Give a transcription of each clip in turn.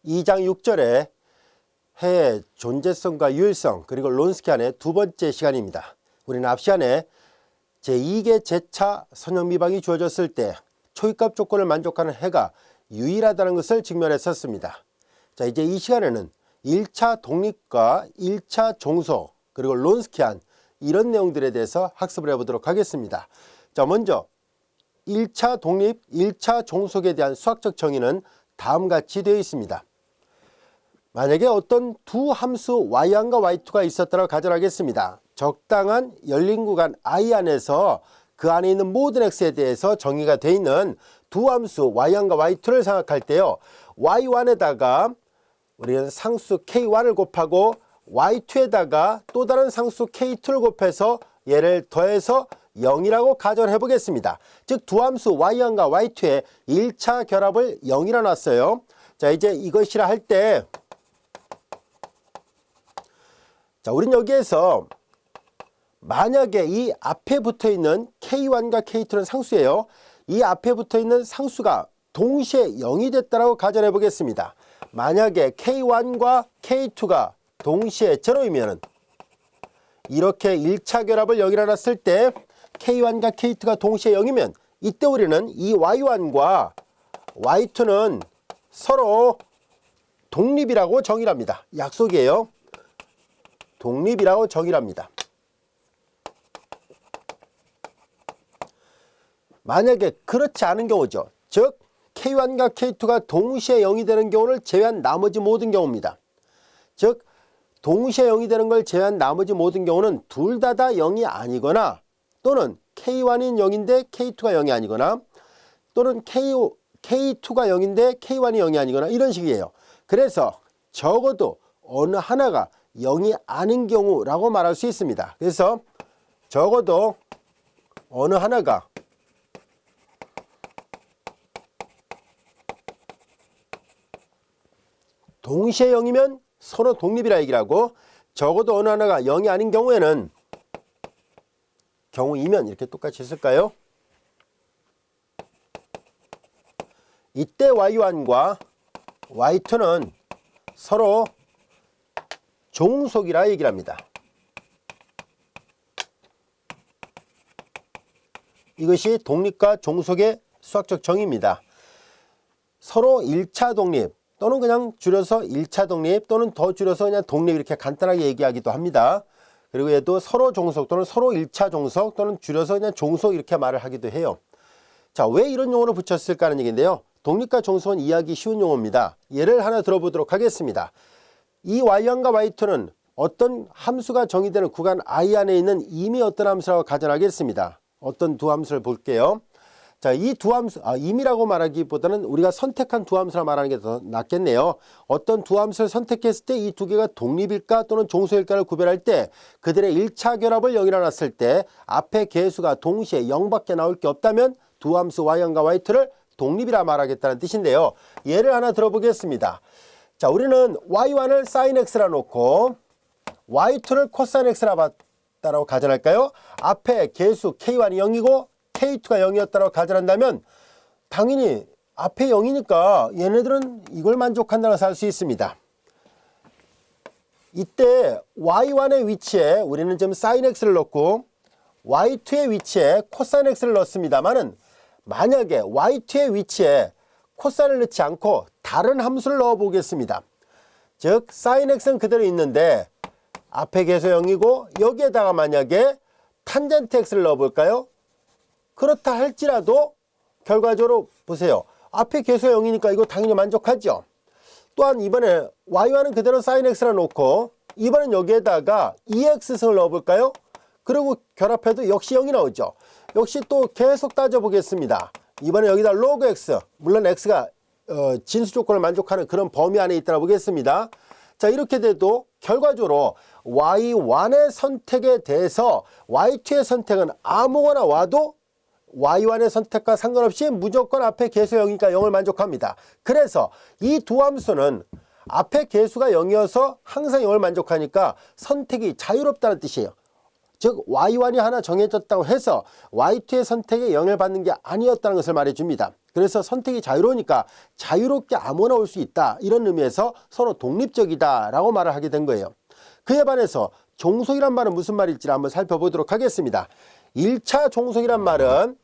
2장 6절에 해의 존재성과 유일성 그리고 론스키안의 두 번째 시간입니다. 우리는 앞 시간에 제2계 제차 선형미방이 주어졌을 때 초입값 조건을 만족하는 해가 유일하다는 것을 직면했었습니다. 자, 이제 이 시간에는 1차 독립과 1차 종속 그리고 론스키안 이런 내용들에 대해서 학습을 해보도록 하겠습니다. 자, 먼저 1차 독립, 1차 종속에 대한 수학적 정의는 다음과 같이 되어 있습니다. 만약에 어떤 두 함수 y1과 y2가 있었다고 가정하겠습니다. 적당한 열린 구간 I 안에서 그 안에 있는 모든 x에 대해서 정의가 되어 있는 두 함수 y1과 y2를 생각할 때요. y1에다가 우리는 상수 k1을 곱하고 y2에다가 또 다른 상수 k2를 곱해서 얘를 더해서 0이라고 가정을 해보겠습니다. 즉 두 함수 y1과 y2의 1차 결합을 0이라 놨어요. 자, 이제 이것이라 할 때 자, 우린 여기에서 만약에 이 앞에 붙어있는 k1과 k2는 상수예요. 이 앞에 붙어있는 상수가 동시에 0이 됐다고 가정해 보겠습니다. 만약에 k1과 k2가 동시에 0이면 이렇게 1차 결합을 0이라 놨을 때 k1과 k2가 동시에 0이면 이때 우리는 이 y1과 y2는 서로 독립이라고 정의를 합니다. 약속이에요. 독립이라고 정의를 합니다. 만약에 그렇지 않은 경우죠. 즉 k1과 k2가 동시에 0이 되는 경우를 제외한 나머지 모든 경우입니다. 즉 동시에 0이 되는 걸 제외한 나머지 모든 경우는 둘 다 0이 아니거나 또는 k1인 0인데 k2가 0이 아니거나 또는 k2가 0인데 k1이 0이 아니거나 이런 식이에요. 그래서 적어도 어느 하나가 0이 아닌 경우라고 말할 수 있습니다. 그래서 적어도 어느 하나가 동시에 0이면 서로 독립이라 얘기를 하고 적어도 어느 하나가 0이 아닌 경우에는 경우 2면 이렇게 똑같이 쓸까요? 이때 y1과 y2는 서로 종속이라 얘기를 합니다. 이것이 독립과 종속의 수학적 정의입니다. 서로 1차 독립 또는 그냥 줄여서 1차 독립 또는 더 줄여서 그냥 독립 이렇게 간단하게 얘기하기도 합니다. 그리고 얘도 서로 종속 또는 서로 1차 종속 또는 줄여서 그냥 종속 이렇게 말을 하기도 해요. 자, 왜 이런 용어를 붙였을까 하는 얘기인데요. 독립과 종속은 이해하기 쉬운 용어입니다. 예를 하나 들어보도록 하겠습니다. 이 y1과 y2는 어떤 함수가 정의되는 구간 I 안에 있는 임이 어떤 함수라고 가정하겠습니다. 어떤 두 함수를 볼게요. 자, 이 두 함수, 임이라고 말하기보다는 우리가 선택한 두 함수라 말하는 게 더 낫겠네요. 어떤 두 함수를 선택했을 때 이 두 개가 독립일까 또는 종속일까를 구별할 때 그들의 1차 결합을 0이라 놨을 때 앞에 개수가 동시에 0밖에 나올 게 없다면 두 함수 y1과 y2를 독립이라 말하겠다는 뜻인데요. 예를 하나 들어보겠습니다. 자, 우리는 y1을 sin x라 놓고 y2를 cos x라 봤다라고 가정할까요? 앞에 개수 k1이 0이고 k2가 0이었다고 가정한다면 당연히 앞에 0이니까 얘네들은 이걸 만족한다고 할 수 있습니다. 이때 y1의 위치에 우리는 지금 sin x를 넣고 y2의 위치에 cos x를 넣습니다만은 만약에 y2의 위치에 코사인을 넣지 않고 다른 함수를 넣어 보겠습니다. 즉 sin x는 그대로 있는데 앞에 개수 0이고 여기에다가 만약에 탄젠트 x를 넣어 볼까요? 그렇다 할지라도 결과적으로 보세요. 앞에 개수 0이니까 이거 당연히 만족하죠. 또한 이번에 y1은 그대로 sin x를 놓고 이번엔 여기에다가 2x승을 넣어 볼까요? 그리고 결합해도 역시 0이 나오죠. 역시 또 계속 따져보겠습니다. 이번에 여기다 log x, 물론 x가 진수 조건을 만족하는 그런 범위 안에 있다고 보겠습니다. 자, 이렇게 돼도 결과적으로 y1의 선택에 대해서 y2의 선택은 아무거나 와도 y1의 선택과 상관없이 무조건 앞에 개수 0이니까 0을 만족합니다. 그래서 이 두 함수는 앞에 개수가 0이어서 항상 0을 만족하니까 선택이 자유롭다는 뜻이에요. 즉 y1이 하나 정해졌다고 해서 y2의 선택에 영향을 받는 게 아니었다는 것을 말해줍니다. 그래서 선택이 자유로우니까 자유롭게 아무나 올 수 있다. 이런 의미에서 서로 독립적이다 라고 말을 하게 된 거예요. 그에 반해서 종속이란 말은 무슨 말일지 한번 살펴보도록 하겠습니다. 1차 종속이란 말은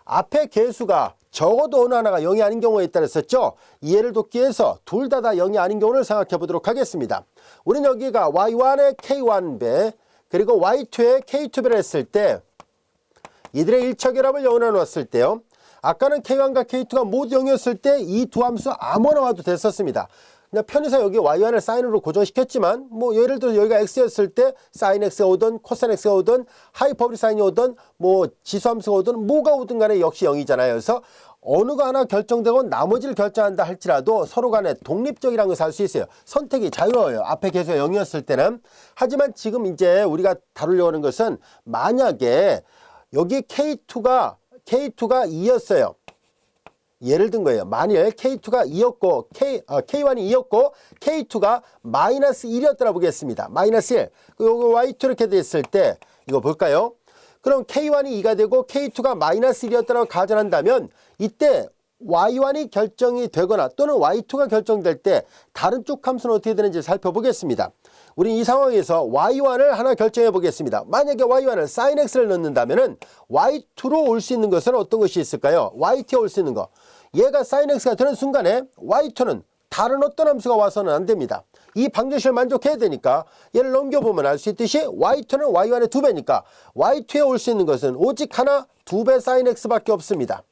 앞에 개수가 적어도 어느 하나가 0이 아닌 경우에 있다 그랬었죠. 이해를 돕기 위해서 둘 다 0이 아닌 경우를 생각해 보도록 하겠습니다. 우리는 여기가 y1의 k1배 그리고 y2의 k2배를 했을 때 이들의 일차결합을 0으로 놓았을 때요. 아까는 k1과 k2가 모두 0이었을 때 이 두 함수 아무나 와도 됐었습니다. 그냥 편의상 여기 y1을 사인으로 고정시켰지만 뭐 예를 들어 여기가 x였을 때 사인 x가 오든 코사인 x가 오든 하이퍼보리 사인이 오든 뭐 지수함수가 오든 뭐가 오든 간에 역시 0이잖아요. 그래서 어느 거 하나 결정되고 나머지를 결정한다 할지라도 서로 간에 독립적이라는 것을 알 수 있어요. 선택이 자유로워요. 앞에 개수가 0이었을 때는. 하지만 지금 이제 우리가 다루려고 하는 것은 만약에 여기 K2가 2였어요. 예를 든 거예요. 만일 K2가 2였고 K1이 2였고 K2가 마이너스 1이었더라 보겠습니다. 마이너스 1. 그리고 Y2 이렇게 됐을 때 이거 볼까요? 그럼 K1이 2가 되고 K2가 마이너스 1이었다고 가정한다면 이때 Y1이 결정이 되거나 또는 Y2가 결정될 때 다른 쪽 함수는 어떻게 되는지 살펴보겠습니다. 우리 이 상황에서 Y1을 하나 결정해 보겠습니다. 만약에 Y1을 sin X를 넣는다면 Y2로 올 수 있는 것은 어떤 것이 있을까요? Y2에 올 수 있는 거. 얘가 sin X가 되는 순간에 Y2는 다른 어떤 함수가 와서는 안 됩니다. 이 방정식을 만족해야 되니까 얘를 넘겨보면 알 수 있듯이 Y2는 Y1의 2배니까 Y2에 올 수 있는 것은 오직 하나 2배 sin X밖에 없습니다.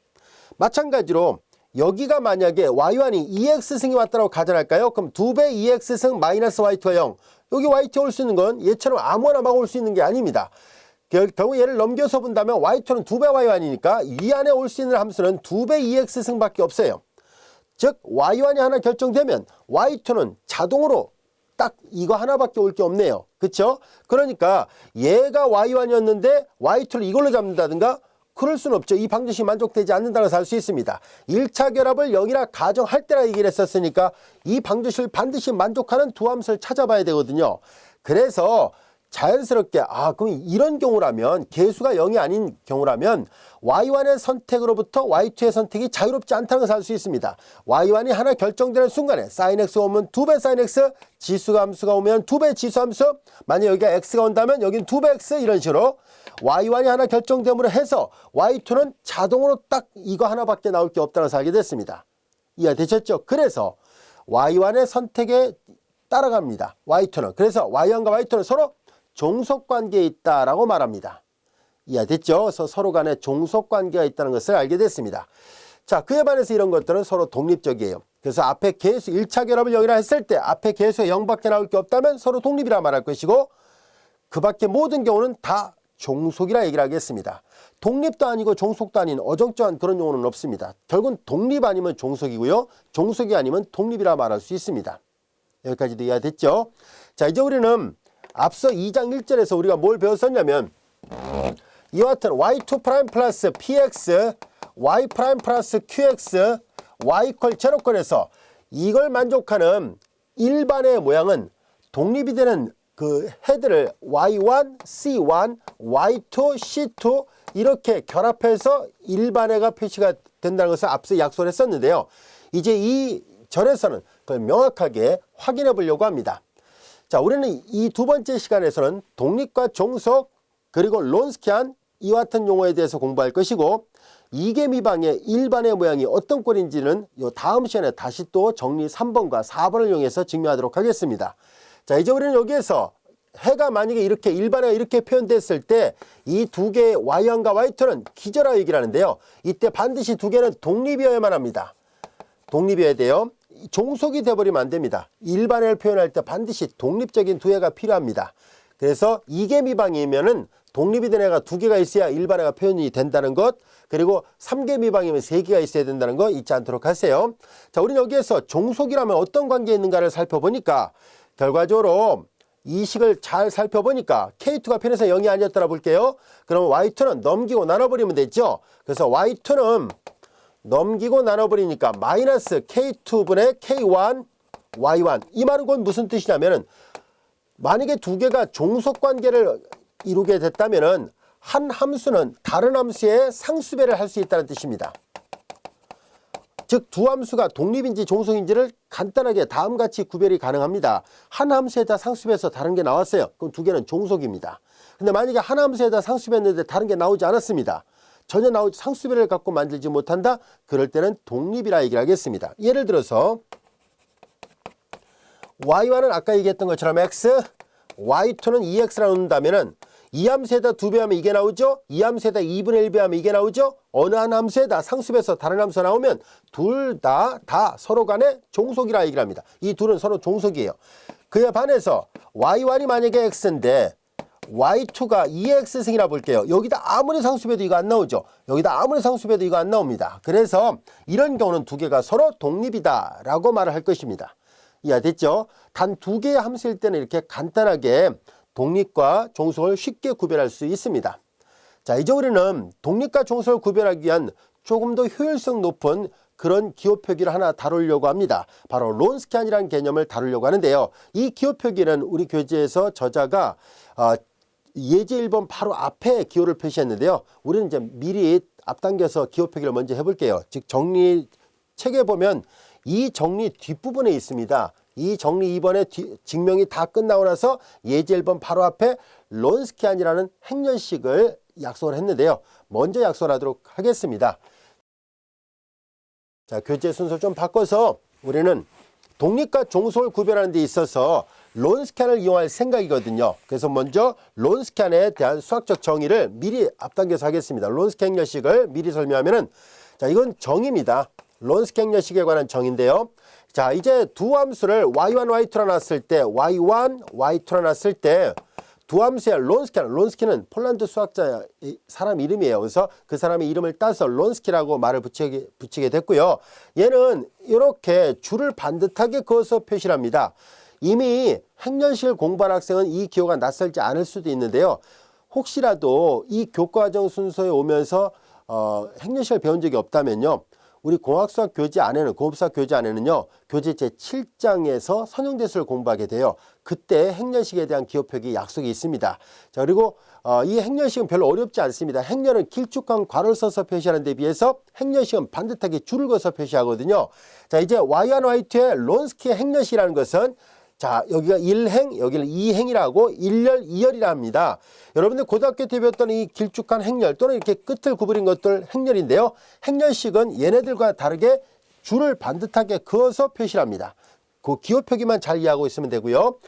마찬가지로 여기가 만약에 y1이 2x승이 왔다고 가정할까요? 그럼 2배 2x승 마이너스 y2가 0. 여기 y2에 올 수 있는 건 얘처럼 아무나 막 올 수 있는 게 아닙니다. 결국 얘를 넘겨서 본다면 y2는 2배 y1이니까 이 안에 올 수 있는 함수는 2배 2x승밖에 없어요. 즉 y1이 하나 결정되면 y2는 자동으로 딱 이거 하나밖에 올 게 없네요. 그쵸? 그러니까 얘가 y1이었는데 y2를 이걸로 잡는다든가 그럴 수는 없죠. 이 방정식이 만족되지 않는다는 것을 알 수 있습니다. 1차 결합을 0이라 가정할 때라 얘기를 했었으니까 이 방정식을 반드시 만족하는 두 함수를 찾아봐야 되거든요. 그래서 자연스럽게 그럼 이런 경우라면 개수가 0이 아닌 경우라면 y1의 선택으로부터 y2의 선택이 자유롭지 않다는 것을 알 수 있습니다. y1이 하나 결정되는 순간에 sin x가 오면 2배 sin x, 지수가 함수가 오면 2배 지수 함수, 만약 여기가 x가 온다면 여기는 2배 x 이런 식으로 y1이 하나 결정됨으로 해서 y2는 자동으로 딱 이거 하나밖에 나올 게 없다는 것을 알게 됐습니다. 이해되셨죠? 그래서 y1의 선택에 따라갑니다. y2는. 그래서 y1과 y2는 서로 종속관계에 있다라고 말합니다. 이해됐죠? 그래서 서로 간에 종속관계가 있다는 것을 알게 됐습니다. 자, 그에 반해서 이런 것들은 서로 독립적이에요. 그래서 앞에 개수 1차 결합을 0이라 했을 때 앞에 개수가 0밖에 나올 게 없다면 서로 독립이라 말할 것이고 그 밖에 모든 경우는 다 종속이라 얘기를 하겠습니다. 독립도 아니고 종속도 아닌 어정쩡한 그런 용어는 없습니다. 결국은 독립 아니면 종속이고요. 종속이 아니면 독립이라 말할 수 있습니다. 여기까지도 이해됐죠? 자, 이제 우리는 앞서 2장 1절에서 우리가 뭘 배웠었냐면 이와 같은 y2' 플러스 px, y' 플러스 qx, y 이퀄 제로권에서 이걸 만족하는 일반의 모양은 독립이 되는 그 헤드를 y1, c1, y2, c2 이렇게 결합해서 일반회가 표시가 된다는 것을 앞서 약속을 했었는데요. 이제 이 절에서는 그걸 명확하게 확인해 보려고 합니다. 자, 우리는 이 두 번째 시간에서는 독립과 종속 그리고 론스키안 이와 같은 용어에 대해서 공부할 것이고 이계미방의 일반의 모양이 어떤 꼴인지는 이 다음 시간에 다시 또 정리 3번과 4번을 이용해서 증명하도록 하겠습니다. 자, 이제 우리는 여기에서 해가 만약에 이렇게 일반회가 이렇게 표현됐을 때 이 두 개의 y1과 y2는 기절하 얘기를 하는데요. 이때 반드시 두 개는 독립이어야만 합니다. 독립이어야 돼요. 종속이 돼버리면 안 됩니다. 일반회를 표현할 때 반드시 독립적인 두 해가 필요합니다. 그래서 이계미방이면은 독립이 된 애가 두 개가 있어야 일반회가 표현이 된다는 것, 그리고 3계미방이면 3개가 있어야 된다는 거 잊지 않도록 하세요. 자, 우리는 여기에서 종속이라면 어떤 관계에 있는가를 살펴보니까 결과적으로 이 식을 잘 살펴보니까 K2가 편에서 0이 아니었더라 볼게요. 그러면 Y2는 넘기고 나눠버리면 되죠. 그래서 Y2는 넘기고 나눠버리니까 마이너스 K2분의 K1, Y1. 이 말은 곧 무슨 뜻이냐면은 만약에 두 개가 종속관계를 이루게 됐다면은 한 함수는 다른 함수의 상수배를 할 수 있다는 뜻입니다. 즉 두 함수가 독립인지 종속인지를 간단하게 다음같이 구별이 가능합니다. 한 함수에다 상수해서 다른 게 나왔어요. 그럼 두 개는 종속입니다. 근데 만약에 한 함수에다 상수했는데 다른 게 나오지 않았습니다. 전혀 나오지 상수배를 갖고 만들지 못한다. 그럴 때는 독립이라 얘기를 하겠습니다. 예를 들어서 y1은 아까 얘기했던 것처럼 x, y2는 2x라 놓는다면은 이 함수에다 2배 하면 이게 나오죠? 이 함수에다 2분의 1배 하면 이게 나오죠? 어느 한 함수에다 상수배에서 다른 함수가 나오면 둘 다 서로 간에 종속이라 얘기를 합니다. 이 둘은 서로 종속이에요. 그에 반해서 y1이 만약에 x인데 y2가 2x승이라 볼게요. 여기다 아무리 상수배도 이거 안 나오죠. 여기다 아무리 상수배도 이거 안 나옵니다. 그래서 이런 경우는 두 개가 서로 독립이다 라고 말을 할 것입니다. 이해됐죠? 단 두 개의 함수일 때는 이렇게 간단하게 독립과 종속을 쉽게 구별할 수 있습니다. 자, 이제 우리는 독립과 종속을 구별하기 위한 조금 더 효율성 높은 그런 기호표기를 하나 다루려고 합니다. 바로 론스키안이라는 개념을 다루려고 하는데요. 이 기호표기는 우리 교재에서 저자가 예제 1번 바로 앞에 기호를 표시했는데요. 우리는 이제 미리 앞당겨서 기호표기를 먼저 해볼게요. 즉 정리 책에 보면 이 정리 뒷부분에 있습니다. 이 정리 2번의 증명이 다 끝나고 나서 예제 1번 바로 앞에 론스키안이라는 행렬식을 약속을 했는데요. 먼저 약속을 하도록 하겠습니다. 자, 교재 순서 좀 바꿔서 우리는 독립과 종속을 구별하는 데 있어서 론스키안을 이용할 생각이거든요. 그래서 먼저 론스키안에 대한 수학적 정의를 미리 앞당겨서 하겠습니다. 론스키 행렬식을 미리 설명하면은, 자, 이건 정의입니다. 론스키 행렬식에 관한 정의인데요. 자, 이제 두 함수를 y1, y2라 놨을 때, y1, y2라 놨을 때 두 함수의 론스키는 폴란드 수학자 사람 이름이에요. 그래서 그 사람의 이름을 따서 론스키라고 말을 붙이게 됐고요. 얘는 이렇게 줄을 반듯하게 그어서 표시를 합니다. 이미 행렬식을 공부한 학생은 이 기호가 낯설지 않을 수도 있는데요. 혹시라도 이 교과과정 순서에 오면서 행렬식을 배운 적이 없다면요. 우리 공학수학 교재 안에는, 공업수학 교재 안에는요, 교재 제7장에서 선형대수를 공부하게 돼요. 그때 행렬식에 대한 기호표기 약속이 있습니다. 자, 그리고 이 행렬식은 별로 어렵지 않습니다. 행렬은 길쭉한 괄호를 써서 표시하는 데 비해서 행렬식은 반듯하게 줄을 그어서 표시하거든요. 자, 이제 y1, y2의 론스키의 행렬식이라는 것은, 자, 여기가 1행, 여기는 2행이라고 1열, 2열이라 합니다. 여러분들 고등학교 때 배웠던 이 길쭉한 행렬 또는 이렇게 끝을 구부린 것들 행렬인데요. 행렬식은 얘네들과 다르게 줄을 반듯하게 그어서 표시를 합니다. 그 기호표기만 잘 이해하고 있으면 되고요.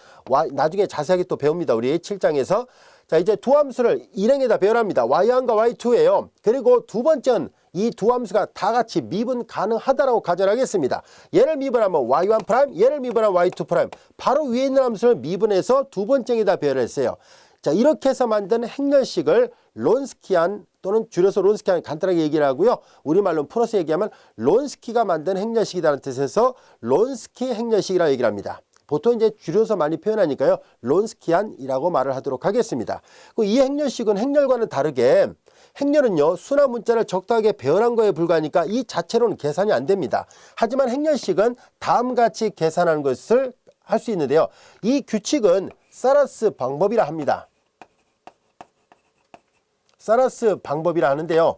나중에 자세하게 또 배웁니다. 우리 7장에서. 자, 이제 두 함수를 일행에다 배열합니다. y1과 y2예요. 그리고 두 번째는 이 두 함수가 다 같이 미분 가능하다라고 가정하겠습니다. 얘를 미분하면 y1', 얘를 미분하면 y2'. 바로 위에 있는 함수를 미분해서 두 번째에다 배열했어요. 자, 이렇게 해서 만든 행렬식을 론스키안 또는 줄여서 론스키안 간단하게 얘기를 하고요. 우리말로 풀어서 얘기하면 론스키가 만든 행렬식이라는 뜻에서 론스키 행렬식이라고 얘기를 합니다. 보통 이제 줄여서 많이 표현하니까요. 론스키안이라고 말을 하도록 하겠습니다. 이 행렬식은 행렬과는 다르게 행렬은요, 순화 문자를 적당하게 배열한 거에 불과하니까 이 자체로는 계산이 안 됩니다. 하지만 행렬식은 다음같이 계산하는 것을 할 수 있는데요. 이 규칙은 사라스 방법이라 합니다. 사라스 방법이라 하는데요.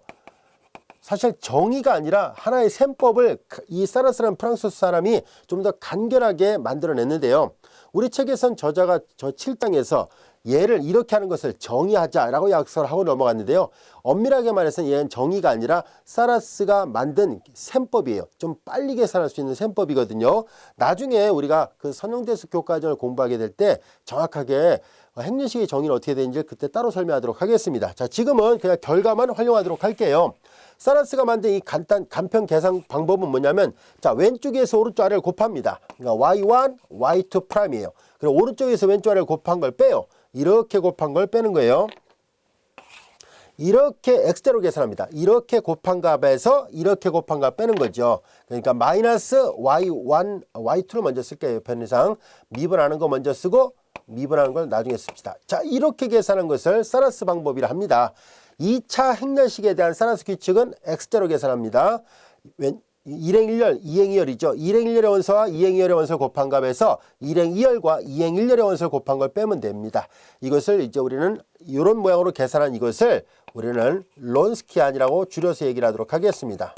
사실 정의가 아니라 하나의 셈법을 이 사라스라는 프랑스 사람이 좀 더 간결하게 만들어냈는데요. 우리 책에선 저자가 저 7장에서 얘를 이렇게 하는 것을 정의하자라고 약속을 하고 넘어갔는데요. 엄밀하게 말해서는 얘는 정의가 아니라 사라스가 만든 셈법이에요. 좀 빨리 계산할 수 있는 셈법이거든요. 나중에 우리가 그 선형대수 교과정을 공부하게 될 때 정확하게 행렬식의 정의는 어떻게 되는지 그때 따로 설명하도록 하겠습니다. 자, 지금은 그냥 결과만 활용하도록 할게요. 사라스가 만든 이 간편 계산 방법은 뭐냐면, 자, 왼쪽에서 오른쪽 아래를 곱합니다. 그러니까 y1, y2'이에요. 그리고 오른쪽에서 왼쪽 아래를 곱한 걸 빼요. 이렇게 곱한 걸 빼는 거예요. 이렇게 x대로 계산합니다. 이렇게 곱한 값에서 이렇게 곱한 값 빼는 거죠. 그러니까 마이너스 y1, y2를 먼저 쓸게요. 편의상 미분하는 거 먼저 쓰고 미분하는 걸 나중에 씁시다. 자, 이렇게 계산한 것을 사라스 방법이라 합니다. 2차 행렬식에 대한 사라스 규칙은 x대로 계산합니다. 1행 1열, 2행 2열이죠. 1행 1열의 원소와 2행 2열의 원소를 곱한 값에서 1행 2열과 2행 1열의 원소를 곱한 걸 빼면 됩니다. 이것을 이제 우리는 이런 모양으로 계산한 이것을 우리는 론스키안이라고 줄여서 얘기를 하도록 하겠습니다.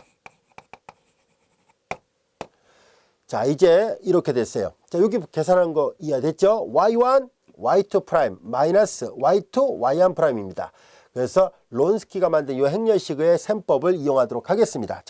자, 이제 이렇게 됐어요. 자, 여기 계산한 거 이해됐죠? y1, y2 프라임 마이너스 y2, y1 프라임입니다. 그래서 론스키가 만든 이 행렬식의 셈법을 이용하도록 하겠습니다.